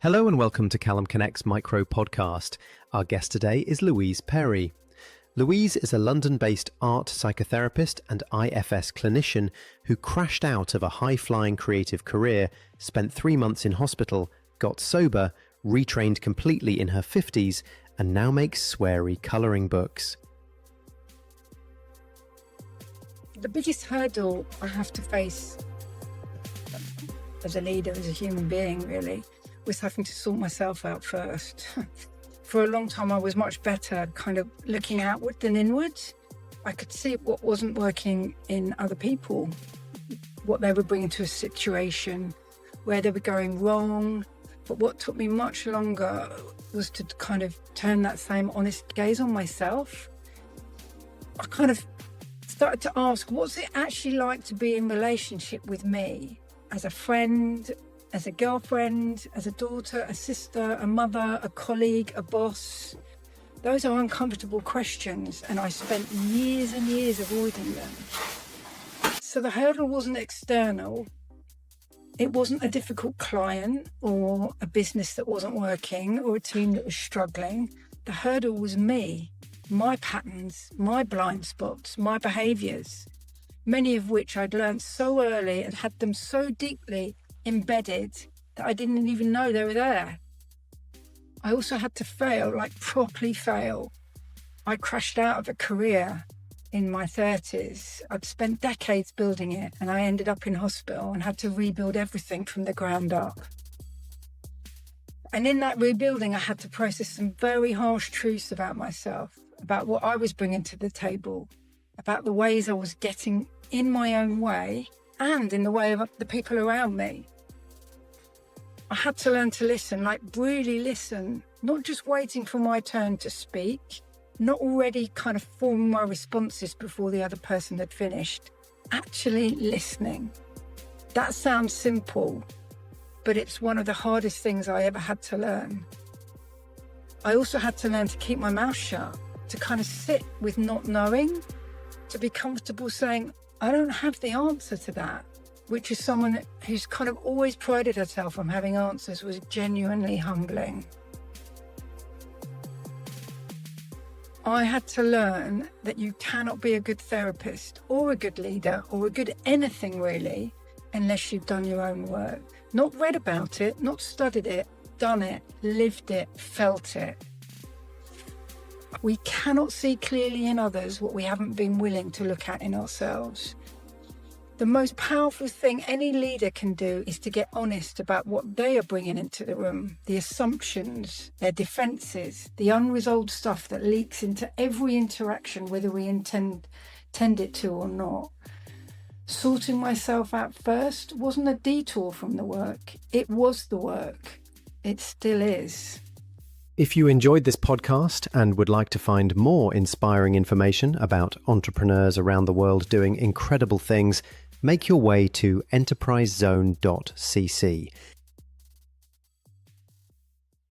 Hello and welcome to Callum Connect's Micro Podcast. Our guest today is Louise Perry. Louise is a London-based art psychotherapist and IFS clinician who crashed out of a high-flying creative career, spent 3 months in hospital, got sober, retrained completely in her 50s, and now makes sweary colouring books. The biggest hurdle I have to face as a leader, as a human being, really, was having to sort myself out first. For a long time, I was much better kind of looking outward than inwards. I could see what wasn't working in other people, what they were bringing to a situation, where they were going wrong. But what took me much longer was to kind of turn that same honest gaze on myself. I kind of started to ask, what's it actually like to be in relationship with me as a friend, as a girlfriend, as a daughter, a sister, a mother, a colleague, a boss? Those are uncomfortable questions, and I spent years and years avoiding them. So the hurdle wasn't external. It wasn't a difficult client or a business that wasn't working or a team that was struggling. The hurdle was me, my patterns, my blind spots, my behaviours, many of which I'd learned so early and had them so deeply embedded that I didn't even know they were there. I also had to fail, like properly fail. I crashed out of a career in my 30s. I'd spent decades building it, and I ended up in hospital and had to rebuild everything from the ground up. And in that rebuilding, I had to process some very harsh truths about myself, about what I was bringing to the table, about the ways I was getting in my own way and in the way of the people around me. I had to learn to listen, like really listen, not just waiting for my turn to speak, not already kind of forming my responses before the other person had finished, actually listening. That sounds simple, but it's one of the hardest things I ever had to learn. I also had to learn to keep my mouth shut, to kind of sit with not knowing, to be comfortable saying, I don't have the answer to that, which is someone who's kind of always prided herself on having answers, was genuinely humbling. I had to learn that you cannot be a good therapist or a good leader or a good anything really unless you've done your own work. Not read about it, not studied it, done it, lived it, felt it. We cannot see clearly in others what we haven't been willing to look at in ourselves. The most powerful thing any leader can do is to get honest about what they are bringing into the room, the assumptions, their defences, the unresolved stuff that leaks into every interaction, whether we intend it to or not. Sorting myself out first wasn't a detour from the work. It was the work. It still is. If you enjoyed this podcast and would like to find more inspiring information about entrepreneurs around the world doing incredible things, make your way to enterprisezone.cc.